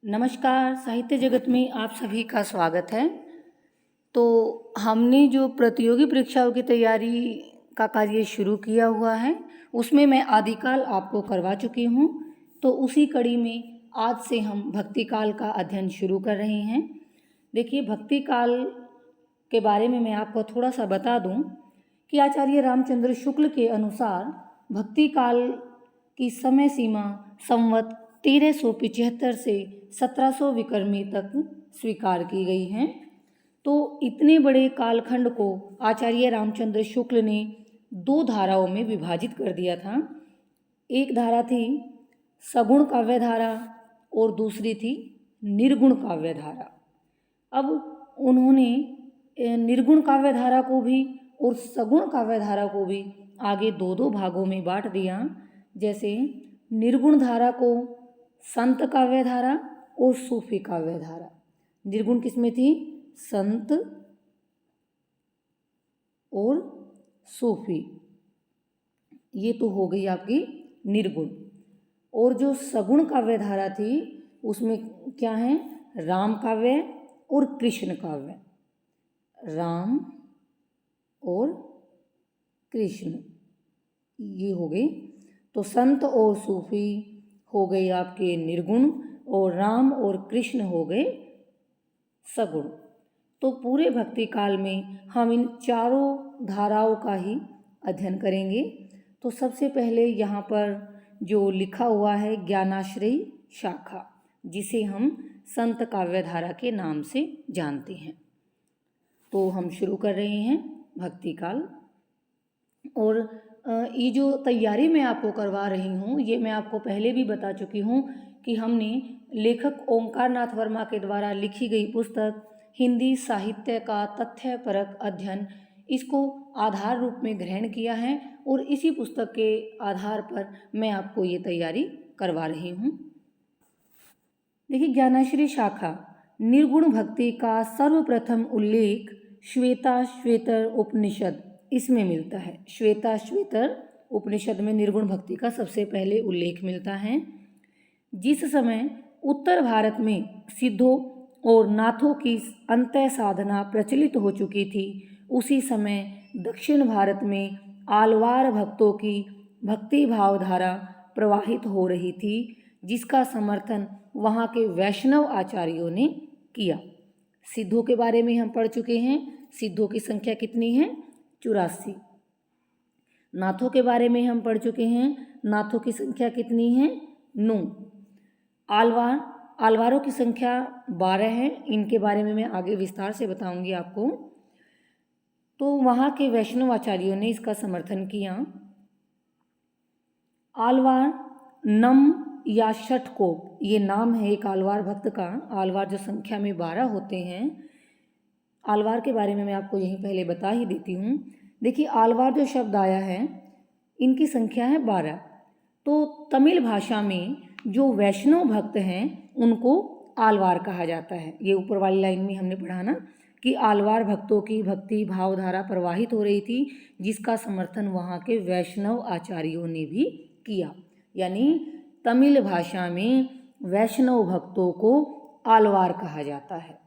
नमस्कार, साहित्य जगत में आप सभी का स्वागत है। तो हमने जो प्रतियोगी परीक्षाओं की तैयारी का कार्य शुरू किया हुआ है, उसमें मैं आदिकाल आपको करवा चुकी हूँ। तो उसी कड़ी में आज से हम भक्तिकाल का अध्ययन शुरू कर रहे हैं। देखिए, भक्तिकाल के बारे में मैं आपको थोड़ा सा बता दूं कि आचार्य रामचंद्र शुक्ल के अनुसार भक्तिकाल की समय सीमा संवत 1375 से 1700 विक्रमी तक स्वीकार की गई है। तो इतने बड़े कालखंड को आचार्य रामचंद्र शुक्ल ने दो धाराओं में विभाजित कर दिया था। एक धारा थी सगुण काव्य धारा और दूसरी थी निर्गुण काव्य धारा। अब उन्होंने निर्गुण काव्य धारा को भी और सगुण काव्य धारा को भी आगे दो दो भागों में बांट दिया। जैसे निर्गुण धारा को संत काव्य धारा और सूफी काव्य धारा। निर्गुण किसमें थी? संत और सूफी। ये तो हो गई आपकी निर्गुण। और जो सगुण काव्य धारा थी उसमें क्या है? राम काव्य और कृष्ण काव्य। राम और कृष्ण ये हो गई। तो संत और सूफी हो गए आपके निर्गुण और राम और कृष्ण हो गए सगुण। तो पूरे भक्ति काल में हम इन चारों धाराओं का ही अध्ययन करेंगे। तो सबसे पहले यहाँ पर जो लिखा हुआ है ज्ञानाश्रयी शाखा, जिसे हम संत काव्य धारा के नाम से जानते हैं। तो हम शुरू कर रहे हैं भक्ति काल। और ये जो तैयारी मैं आपको करवा रही हूँ, ये मैं आपको पहले भी बता चुकी हूँ कि हमने लेखक ओंकार नाथ वर्मा के द्वारा लिखी गई पुस्तक हिंदी साहित्य का तथ्यपरक अध्ययन, इसको आधार रूप में ग्रहण किया है और इसी पुस्तक के आधार पर मैं आपको ये तैयारी करवा रही हूँ। देखिए, ज्ञानाश्रयी शाखा निर्गुण भक्ति का सर्वप्रथम उल्लेख श्वेताश्वेतर उपनिषद इसमें मिलता है। श्वेताश्वेतर उपनिषद में निर्गुण भक्ति का सबसे पहले उल्लेख मिलता है। जिस समय उत्तर भारत में सिद्धों और नाथों की अंतः साधना प्रचलित हो चुकी थी, उसी समय दक्षिण भारत में आलवार भक्तों की भक्ति भावधारा प्रवाहित हो रही थी, जिसका समर्थन वहाँ के वैष्णव आचार्यों ने किया। सिद्धों के बारे में हम पढ़ चुके हैं। सिद्धों की संख्या कितनी है? 84। नाथों के बारे में हम पढ़ चुके हैं। नाथों की संख्या कितनी है? 9। आलवारों की संख्या 12 है। इनके बारे में मैं आगे विस्तार से बताऊंगी आपको। तो वहाँ के वैष्णव आचार्यों ने इसका समर्थन किया। आलवार नम या षटकोप ये नाम है एक आलवार भक्त का। आलवार जो संख्या में 12 होते हैं। आलवार के बारे में मैं आपको यहीं पहले बता ही देती हूँ। देखिए, आलवार जो शब्द आया है, इनकी संख्या है 12। तो तमिल भाषा में जो वैष्णव भक्त हैं उनको आलवार कहा जाता है। ये ऊपर वाली लाइन में हमने पढ़ा ना कि आलवार भक्तों की भक्ति भावधारा प्रवाहित हो रही थी, जिसका समर्थन वहाँ के वैष्णव आचार्यों ने भी किया। यानी तमिल भाषा में वैष्णव भक्तों को आलवार कहा जाता है।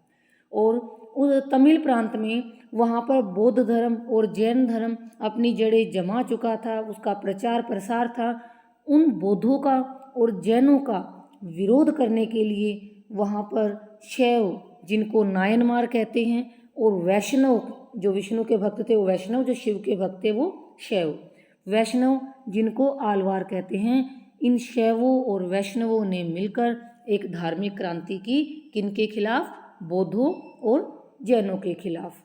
और उस तमिल प्रांत में वहाँ पर बौद्ध धर्म और जैन धर्म अपनी जड़ें जमा चुका था, उसका प्रचार प्रसार था। उन बौद्धों का और जैनों का विरोध करने के लिए वहाँ पर शैव, जिनको नायनमार कहते हैं, और वैष्णव जो विष्णु के भक्त थे वो वैष्णव, जो शिव के भक्त थे वो शैव। वैष्णव जिनको आलवार कहते हैं, इन शैवों और वैष्णवों ने मिलकर एक धार्मिक क्रांति की। किनके खिलाफ? बौद्धों और जैनों के खिलाफ।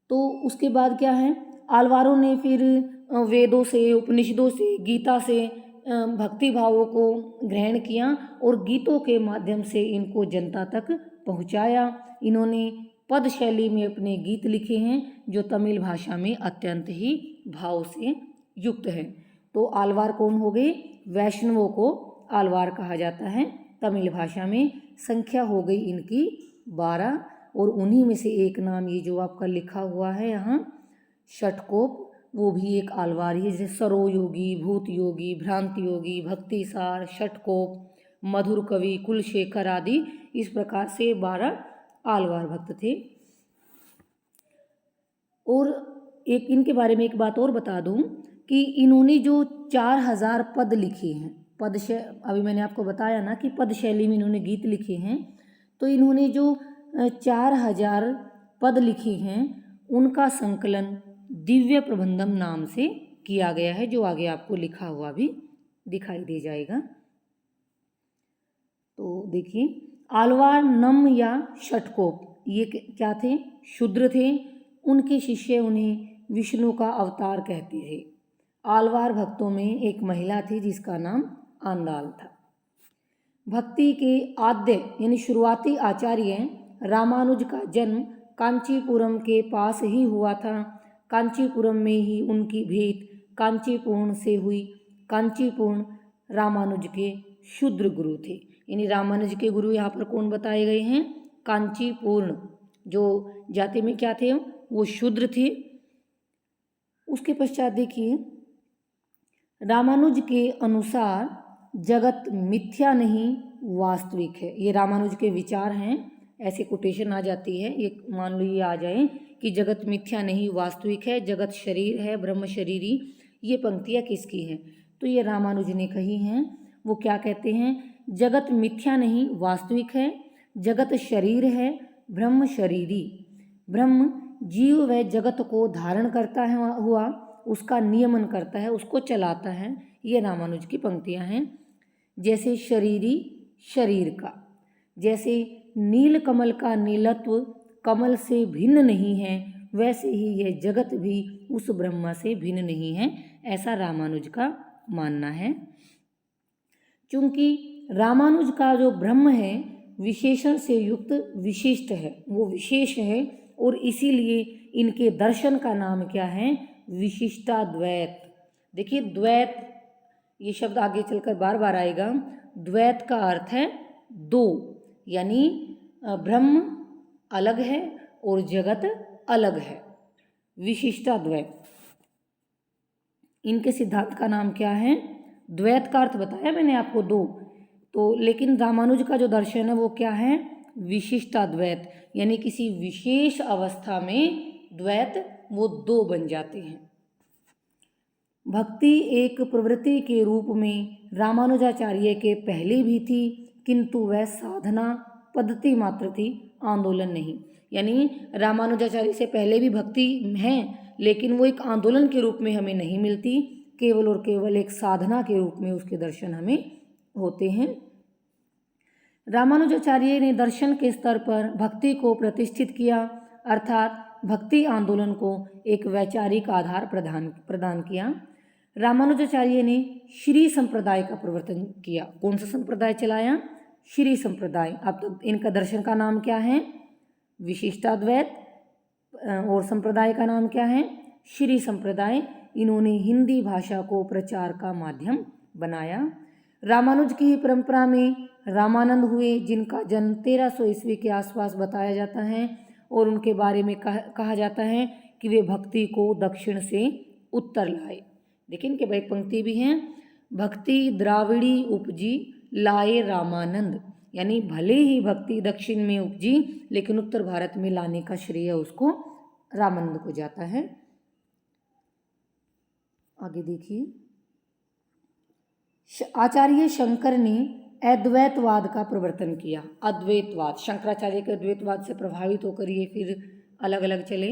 तो उसके बाद क्या है? आलवारों ने फिर वेदों से, उपनिषदों से, गीता से भक्ति भावों को ग्रहण किया और गीतों के माध्यम से इनको जनता तक पहुंचाया। इन्होंने पद शैली में अपने गीत लिखे हैं जो तमिल भाषा में अत्यंत ही भाव से युक्त है। तो आलवार कौन हो गए? वैष्णवों को आलवार कहा जाता है तमिल भाषा में। संख्या हो गई इनकी 12 और उन्हीं में से एक नाम ये जो आपका लिखा हुआ है यहाँ षटकोप, वो भी एक आलवार ही है। जैसे सरो योगी, भूत योगी, भ्रांति योगी, भक्ति सार, षटकोप, मधुर कवि, कुलशेखर आदि। इस प्रकार से 12 आलवार भक्त थे। और एक इनके बारे में एक बात और बता दूं कि इन्होंने जो 4000 पद लिखे हैं, अभी मैंने आपको बताया ना कि पद शैली में इन्होंने गीत लिखे हैं, तो इन्होंने जो 4000 पद लिखे हैं उनका संकलन दिव्य प्रबंधम नाम से किया गया है, जो आगे आपको लिखा हुआ भी दिखाई दे जाएगा। तो देखिए, आलवार नम या षटकोप ये क्या थे? शूद्र थे। उनके शिष्य उन्हें विष्णु का अवतार कहते थे। आलवार भक्तों में एक महिला थी जिसका नाम आंदाल था। भक्ति के आद्य यानी शुरुआती आचार्य रामानुज का जन्म कांचीपुरम के पास ही हुआ था। कांचीपुरम में ही उनकी भेंट कांचीपुरम से हुई। कांचीपुरम रामानुज के शूद्र गुरु थे, यानी रामानुज के गुरु यहाँ पर कौन बताए गए हैं? कांचीपुरम। जो जाति में क्या थे? वो शूद्र थे। उसके पश्चात देखिए, रामानुज के अनुसार जगत मिथ्या नहीं वास्तविक है। ये रामानुज के विचार हैं, ऐसे कोटेशन आ जाती है, ये मान लो ये आ जाए कि जगत मिथ्या नहीं वास्तविक है, जगत शरीर है, ब्रह्म शरीरी। ये पंक्तियाँ किसकी हैं? तो ये रामानुज ने कही हैं। वो क्या कहते हैं? जगत मिथ्या नहीं वास्तविक है, जगत शरीर है, ब्रह्म शरीरी। ब्रह्म जीव व जगत को धारण करता है हुआ, उसका नियमन करता है, उसको चलाता है। ये रामानुज की पंक्तियां हैं। जैसे शरीरी शरीर का, जैसे नील कमल का नीलत्व कमल से भिन्न नहीं है, वैसे ही यह जगत भी उस ब्रह्म से भिन्न नहीं है। ऐसा रामानुज का मानना है। क्योंकि रामानुज का जो ब्रह्म है विशेषण से युक्त विशिष्ट है, वो विशेष है, और इसीलिए इनके दर्शन का नाम क्या है? विशिष्टाद्वैत। देखिए, द्वैत ये शब्द आगे चलकर बार बार आएगा। द्वैत का अर्थ है दो, यानी ब्रह्म अलग है और जगत अलग है। विशिष्टाद्वैत, इनके सिद्धांत का नाम क्या है? द्वैत का अर्थ बताया मैंने आपको दो, तो लेकिन रामानुज का जो दर्शन है वो क्या है? विशिष्टाद्वैत, यानी किसी विशेष अवस्था में द्वैत वो दो बन जाते हैं। भक्ति एक प्रवृत्ति के रूप में रामानुजाचार्य के पहले भी थी, किंतु वह साधना पद्धति मात्र थी, आंदोलन नहीं। यानी रामानुजाचार्य से पहले भी भक्ति है, लेकिन वो एक आंदोलन के रूप में हमें नहीं मिलती, केवल और केवल एक साधना के रूप में उसके दर्शन हमें होते हैं। रामानुजाचार्य ने दर्शन के स्तर पर भक्ति को प्रतिष्ठित किया, अर्थात भक्ति आंदोलन को एक वैचारिक आधार प्रदान किया। रामानुजाचार्य ने श्री संप्रदाय का प्रवर्तन किया। कौन सा संप्रदाय चलाया? श्री संप्रदाय। अब तक इनका दर्शन का नाम क्या है? विशिष्टाद्वैत। और संप्रदाय का नाम क्या है? श्री संप्रदाय। इन्होंने हिंदी भाषा को प्रचार का माध्यम बनाया। रामानुज की परंपरा में रामानंद हुए, जिनका जन्म 1300 ईस्वी के आसपास बताया जाता है, और उनके बारे में कहा जाता है कि वे भक्ति को दक्षिण से उत्तर लाए। देखिए, इनके एक पंक्ति भी हैं, भक्ति द्राविड़ी उपजी लाए रामानंद। यानी भले ही भक्ति दक्षिण में उपजी, लेकिन उत्तर भारत में लाने का श्रेय उसको रामानंद को जाता है। आगे देखिए, आचार्य शंकर ने अद्वैतवाद का प्रवर्तन किया। अद्वैतवाद, शंकराचार्य के अद्वैतवाद से प्रभावित होकर ये फिर अलग अलग चले।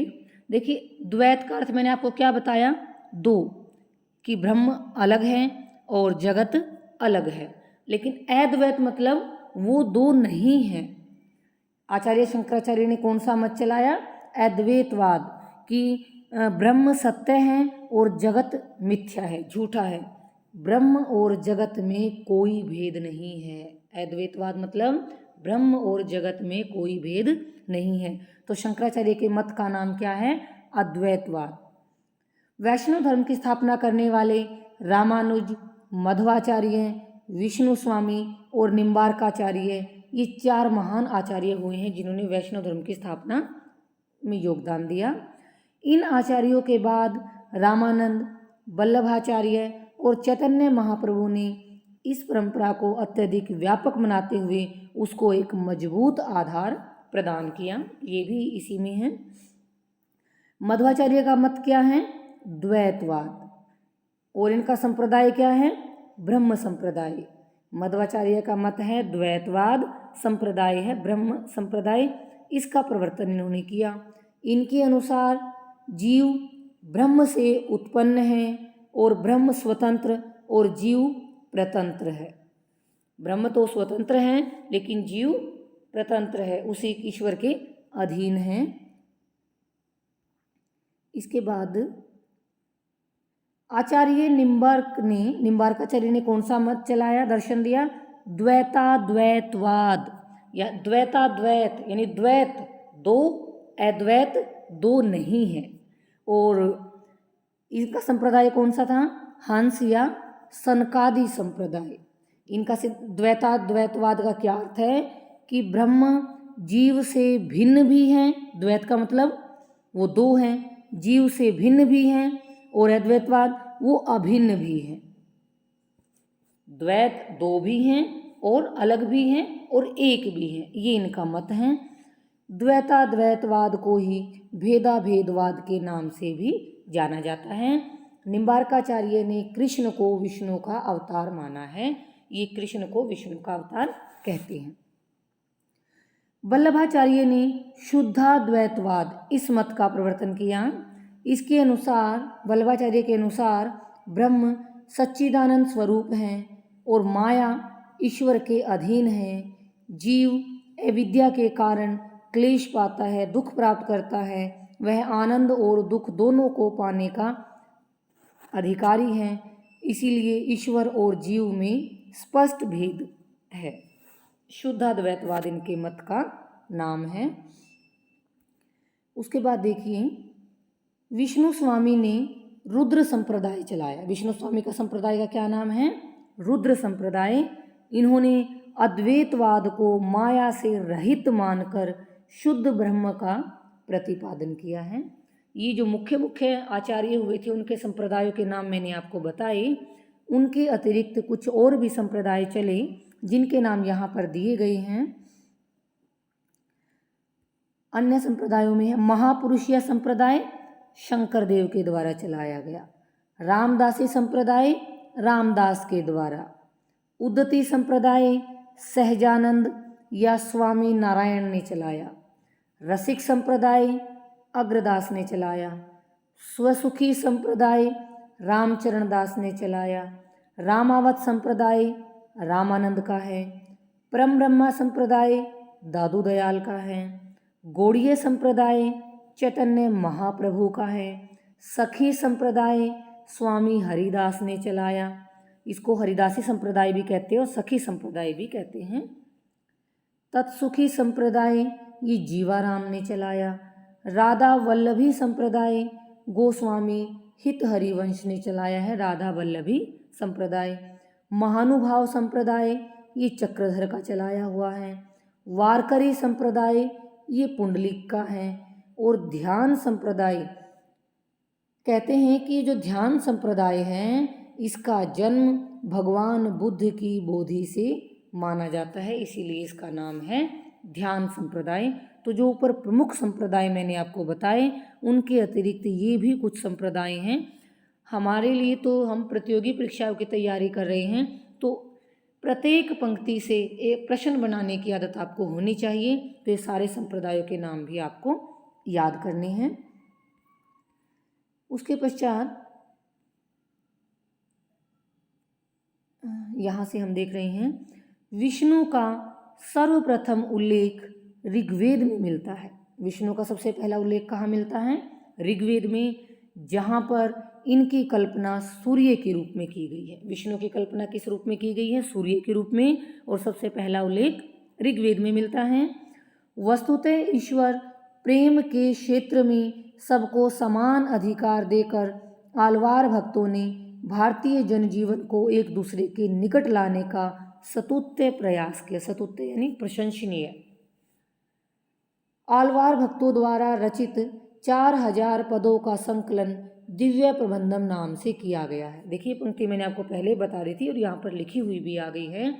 देखिए, द्वैत का अर्थ मैंने आपको क्या बताया? दो, कि ब्रह्म अलग है और जगत अलग है। लेकिन अद्वैत मतलब वो दो नहीं है। आचार्य शंकराचार्य ने कौन सा मत चलाया? अद्वैतवाद, कि ब्रह्म सत्य है और जगत मिथ्या है, झूठा है। ब्रह्म और जगत में कोई भेद नहीं है। अद्वैतवाद मतलब ब्रह्म और जगत में कोई भेद नहीं है। तो शंकराचार्य के मत का नाम क्या है? अद्वैतवाद। वैष्णव धर्म की स्थापना करने वाले रामानुज, मध्वाचार्य, विष्णु स्वामी और निम्बार्काचार्य, ये 4 महान आचार्य हुए हैं जिन्होंने वैष्णव धर्म की स्थापना में योगदान दिया। इन आचार्यों के बाद रामानंद, वल्लभाचार्य और चैतन्य महाप्रभु ने इस परंपरा को अत्यधिक व्यापक बनाते हुए उसको एक मजबूत आधार प्रदान किया। ये भी इसी में है। मध्वाचार्य का मत क्या है? द्वैतवाद। और इनका संप्रदाय क्या है? ब्रह्म संप्रदाय। मध्वाचार्य का मत है द्वैतवाद, संप्रदाय है ब्रह्म संप्रदाय। इसका प्रवर्तन इन्होंने किया। इनके अनुसार जीव ब्रह्म से उत्पन्न है और ब्रह्म स्वतंत्र और जीव प्रतंत्र है। ब्रह्म तो स्वतंत्र है लेकिन जीव प्रतंत्र है, उसी ईश्वर के अधीन है। इसके बाद आचार्य निम्बार्काचार्य ने कौन सा मत चलाया, दर्शन दिया? द्वैताद्वैतवाद या द्वैताद्वैत, यानी द्वैत दो, अद्वैत दो नहीं है। और इनका संप्रदाय कौन सा था? हंस या सनकादि संप्रदाय। इनका द्वैताद्वैतवाद का क्या अर्थ है कि ब्रह्म जीव से भिन्न भी हैं। द्वैत का मतलब वो दो हैं, जीव से भिन्न भी हैं, और अद्वैतवाद वो अभिन्न भी हैं। द्वैत दो भी हैं और अलग भी हैं और एक भी हैं, ये इनका मत है। द्वैताद्वैतवाद को ही भेदाभेदवाद के नाम से भी जाना जाता है। निम्बार्काचार्य ने कृष्ण को विष्णु का अवतार माना है। ये कृष्ण को विष्णु का अवतार कहते हैं। वल्लभाचार्य ने शुद्धाद्वैतवाद इस मत का प्रवर्तन किया। इसके अनुसार, वल्लभाचार्य के अनुसार, ब्रह्म सच्चिदानंद स्वरूप हैं और माया ईश्वर के अधीन है। जीव अविद्या के कारण क्लेश पाता है, दुख प्राप्त करता है। वह आनंद और दुख दोनों को पाने का अधिकारी है। इसीलिए ईश्वर और जीव में स्पष्ट भेद है। शुद्धाद्वैतवाद इनके मत का नाम है। उसके बाद देखिए, विष्णु स्वामी ने रुद्र संप्रदाय चलाया। विष्णु स्वामी का संप्रदाय का क्या नाम है? रुद्र संप्रदाय। इन्होंने अद्वैतवाद को माया से रहित मानकर शुद्ध ब्रह्म का प्रतिपादन किया है। ये जो मुख्य आचार्य हुए थे उनके संप्रदायों के नाम मैंने आपको बताए। उनके अतिरिक्त कुछ और भी संप्रदाय चले जिनके नाम यहाँ पर दिए गए हैं। अन्य संप्रदायों में है महापुरुषीय संप्रदाय, शंकर देव के द्वारा चलाया गया। रामदासी संप्रदाय, रामदास के द्वारा। उद्दती संप्रदाय, सहजानंद या स्वामी नारायण ने चलाया। रसिक संप्रदाय, अग्रदास ने चलाया। स्वसुखी संप्रदाय, रामचरण दास ने चलाया। रामावत संप्रदाय रामानंद का है। परम ब्रह्मा संप्रदाय दादू दयाल का है। गौड़ीय संप्रदाय चैतन्य महाप्रभु का है। सखी संप्रदाय स्वामी हरिदास ने चलाया। इसको हरिदासी संप्रदाय भी कहते हैं और सखी संप्रदाय भी कहते हैं। तत्सुखी संप्रदाय ये जीवाराम ने चलाया। राधा वल्लभी संप्रदाय गोस्वामी हित हरिवंश ने चलाया है। राधा वल्लभी संप्रदाय। महानुभाव संप्रदाय ये चक्रधर का चलाया हुआ है। वारकरी संप्रदाय ये पुंडलिक का है। और ध्यान संप्रदाय कहते हैं कि जो ध्यान संप्रदाय है इसका जन्म भगवान बुद्ध की बोधि से माना जाता है, इसीलिए इसका नाम है ध्यान संप्रदाय। तो जो ऊपर प्रमुख संप्रदाय मैंने आपको बताए उनके अतिरिक्त ये भी कुछ संप्रदाय हैं। हमारे लिए तो हम प्रतियोगी परीक्षाओं की तैयारी कर रहे हैं तो प्रत्येक पंक्ति से एक प्रश्न बनाने की आदत आपको होनी चाहिए। तो ये सारे संप्रदायों के नाम भी आपको याद करने हैं। उसके पश्चात यहाँ से हम देख रहे हैं विष्णु का सर्वप्रथम उल्लेख ऋग्वेद में मिलता है। विष्णु का सबसे पहला उल्लेख कहाँ मिलता है? ऋग्वेद में, जहाँ पर इनकी कल्पना सूर्य के रूप में की गई है। विष्णु की कल्पना किस रूप में की गई है? सूर्य के रूप में। और सबसे पहला उल्लेख ऋग्वेद में मिलता है। वस्तुतः ईश्वर प्रेम के क्षेत्र में सबको समान अधिकार देकर आलवार भक्तों ने भारतीय जनजीवन को एक दूसरे के निकट लाने का सतुत्य प्रयास किया। सतुत्य यानी प्रशंसनीय। आलवार भक्तों द्वारा रचित 4000 पदों का संकलन दिव्य प्रबंधम नाम से किया गया है। देखिए पंक्ति मैंने आपको पहले बता दी थी और यहाँ पर लिखी हुई भी आ गई है,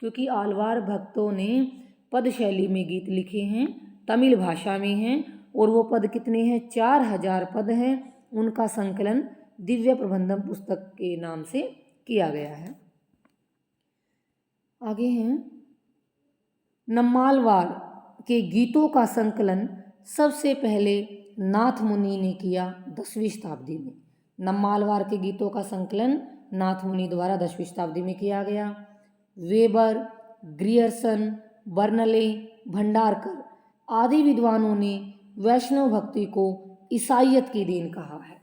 क्योंकि आलवार भक्तों ने पद शैली में गीत लिखे हैं, तमिल भाषा में हैं, और वो पद कितने हैं, 4000 पद हैं। उनका संकलन दिव्य प्रबंधम पुस्तक के नाम से किया गया है। आगे हैं, नम्मालवार के गीतों का संकलन सबसे पहले नाथ मुनि ने किया 10वीं शताब्दी में। नम्मालवार के गीतों का संकलन नाथ मुनि द्वारा 10वीं शताब्दी में किया गया। वेबर, ग्रियर्सन, बर्नले, भंडारकर आदि विद्वानों ने वैष्णव भक्ति को ईसाइयत की देन कहा है।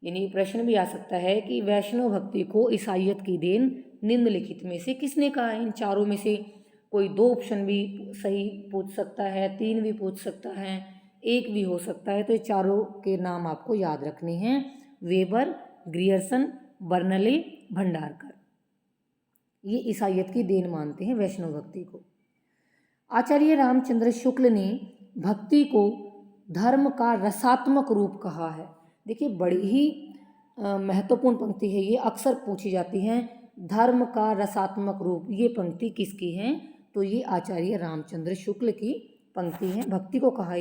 यानी प्रश्न भी आ सकता है कि वैष्णव भक्ति को ईसाइयत की देन निम्नलिखित में से किसने कहा है। इन चारों में से कोई 2 ऑप्शन भी सही पूछ सकता है, 3 भी पूछ सकता है, 1 भी हो सकता है। तो ये चारों के नाम आपको याद रखने हैं, वेबर, ग्रियर्सन, बर्नले, भंडारकर। ये ईसाइयत की देन मानते हैं वैष्णव भक्ति को। आचार्य रामचंद्र शुक्ल ने भक्ति को धर्म का रसात्मक रूप कहा है। देखिए बड़ी ही महत्वपूर्ण पंक्ति है, ये अक्सर पूछी जाती है, धर्म का रसात्मक रूप। ये पंक्ति किसकी है, तो ये आचार्य रामचंद्र शुक्ल की पंक्ति है। भक्ति को कहा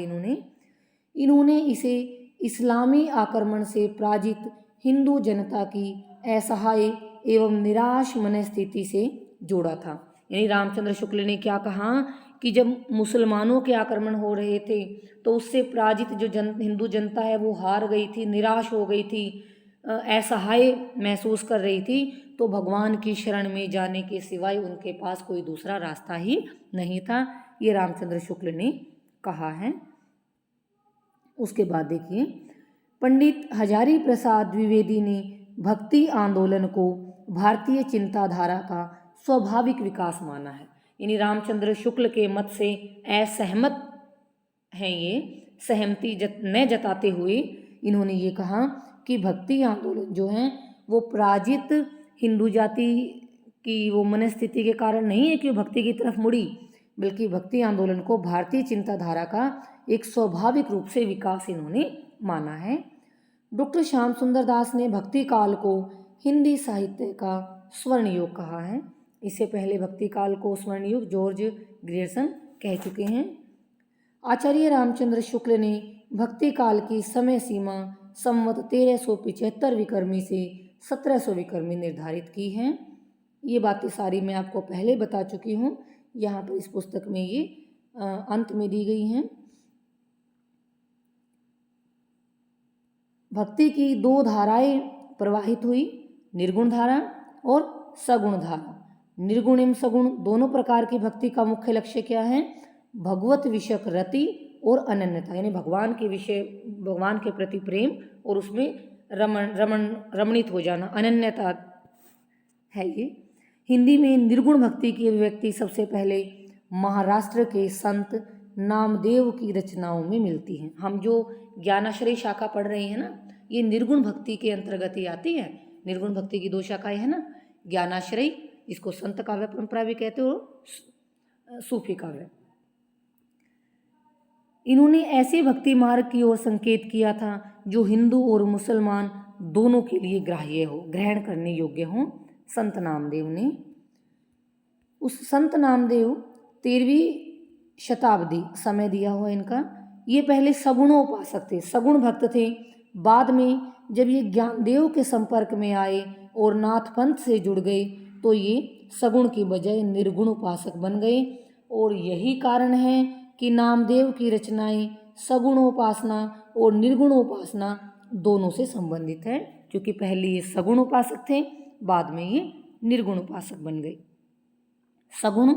इन्होंने इसे इस्लामी आक्रमण से पराजित हिंदू जनता की असहाय एवं निराश मनस्थिति से जोड़ा था। यानी रामचंद्र शुक्ल ने क्या कहा कि जब मुसलमानों के आक्रमण हो रहे थे तो उससे पराजित जो हिंदू जनता है वो हार गई थी, निराश हो गई थी, असहाय महसूस कर रही थी, तो भगवान की शरण में जाने के सिवाय उनके पास कोई दूसरा रास्ता ही नहीं था। ये रामचंद्र शुक्ल ने कहा है। उसके बाद देखिए, पंडित हजारी प्रसाद द्विवेदी ने भक्ति आंदोलन को भारतीय चिंताधारा का स्वाभाविक विकास माना है। यानी रामचंद्र शुक्ल के मत से असहमत हैं, ये सहमति न जताते हुए इन्होंने ये कहा कि भक्ति आंदोलन जो है वो पराजित हिंदू जाति की वो मनस्थिति के कारण नहीं है कि वो भक्ति की तरफ मुड़ी, बल्कि भक्ति आंदोलन को भारतीय चिंताधारा का एक स्वाभाविक रूप से विकास इन्होंने माना है। डॉक्टर श्याम सुंदर दास ने भक्ति काल को हिंदी साहित्य का स्वर्ण युग कहा है। इससे पहले भक्ति काल को स्वर्ण युग जॉर्ज ग्रियर्सन कह चुके हैं। आचार्य रामचंद्र शुक्ल ने भक्ति काल की समय सीमा संवत 1375 विक्रमी से 1700 विक्रमी निर्धारित की हैं। ये बातें सारी मैं आपको पहले बता चुकी हूँ, यहाँ पर इस पुस्तक में ये अंत में दी गई हैं। भक्ति की 2 धाराएं प्रवाहित हुई, निर्गुण धारा और सगुण धारा। निर्गुण एवं सगुण दोनों प्रकार की भक्ति का मुख्य लक्ष्य क्या है, भगवत विषयक रति और अनन्यता, यानी भगवान के विषय, भगवान के प्रति प्रेम और उसमें रमणित हो जाना, अनन्यता है ये। हिंदी में निर्गुण भक्ति की अभिव्यक्ति सबसे पहले महाराष्ट्र के संत नामदेव की रचनाओं में मिलती हैं। हम जो ज्ञानाश्रय शाखा पढ़ रहे हैं ना, ये निर्गुण भक्ति के अंतर्गत ही आती है। निर्गुण भक्ति की 2 शाखाएं हैं ना, ज्ञानाश्रय, इसको संत काव्य परंपरा भी कहते हो, सूफी काव्य। इन्होंने ऐसे भक्ति मार्ग की ओर संकेत किया था जो हिंदू और मुसलमान दोनों के लिए ग्राह्य हो, ग्रहण करने योग्य हो। संत नामदेव ने, उस संत नामदेव 13वीं शताब्दी समय दिया हुआ इनका। ये पहले सगुणोपासक थे, सगुण भक्त थे। बाद में जब ये ज्ञानदेव के संपर्क में आए और नाथ पंथ से जुड़ गए तो ये सगुण की बजाय निर्गुण उपासक बन गए। और यही कारण है कि नामदेव की रचनाएं सगुणोपासना और निर्गुणोपासना दोनों से संबंधित है, क्योंकि पहले ये सगुण उपासक थे, बाद में ये निर्गुण उपासक बन गए। सगुण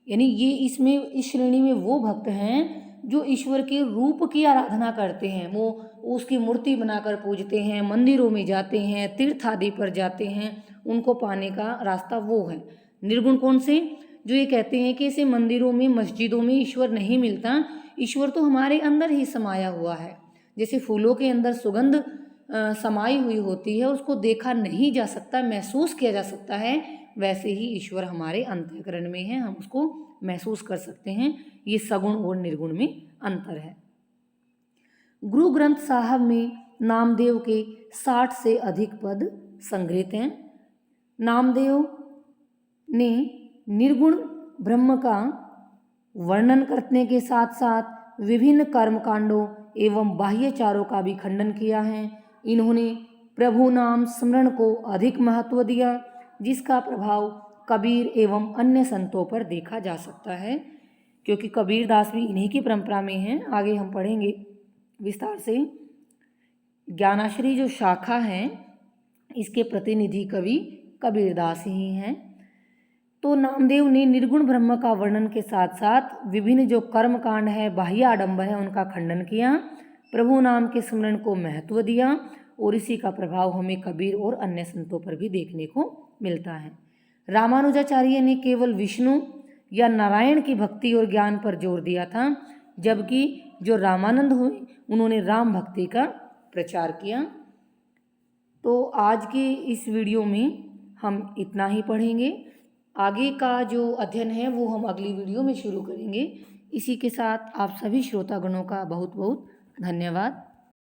यानी ये इसमें इस श्रेणी में वो भक्त हैं जो ईश्वर के रूप की आराधना करते हैं, वो उसकी मूर्ति बनाकर पूजते हैं, मंदिरों में जाते हैं, तीर्थ आदि पर जाते हैं, उनको पाने का रास्ता वो है। निर्गुण कौन से, जो ये कहते हैं कि इसे मंदिरों में, मस्जिदों में ईश्वर नहीं मिलता, ईश्वर तो हमारे अंदर ही समाया हुआ है। जैसे फूलों के अंदर सुगंध समाई हुई होती है, उसको देखा नहीं जा सकता, महसूस किया जा सकता है, वैसे ही ईश्वर हमारे अंतःकरण में है, हम उसको महसूस कर सकते हैं। ये सगुण और निर्गुण में अंतर है। गुरु ग्रंथ साहब में नामदेव के 60 से अधिक पद संग्रहित हैं। नामदेव ने निर्गुण ब्रह्म का वर्णन करने के साथ साथ विभिन्न कर्मकांडों एवं बाह्यचारों का भी खंडन किया है। इन्होंने प्रभु नाम स्मरण को अधिक महत्व दिया, जिसका प्रभाव कबीर एवं अन्य संतों पर देखा जा सकता है, क्योंकि कबीर दास भी इन्हीं की परंपरा में हैं। आगे हम पढ़ेंगे विस्तार से। ज्ञानाश्री जो शाखा है, इसके प्रतिनिधि कवि कबीर दास ही हैं। तो नामदेव ने निर्गुण ब्रह्म का वर्णन के साथ साथ विभिन्न जो कर्म कांड है, बाह्य आडंबर है, उनका खंडन किया, प्रभु नाम के स्मरण को महत्व दिया, और इसी का प्रभाव हमें कबीर और अन्य संतों पर भी देखने को मिलता है। रामानुजाचार्य ने केवल विष्णु या नारायण की भक्ति और ज्ञान पर जोर दिया था, जबकि जो रामानंद हुए उन्होंने राम भक्ति का प्रचार किया। तो आज के इस वीडियो में हम इतना ही पढ़ेंगे। आगे का जो अध्ययन है वो हम अगली वीडियो में शुरू करेंगे। इसी के साथ आप सभी श्रोतागणों का बहुत बहुत धन्यवाद।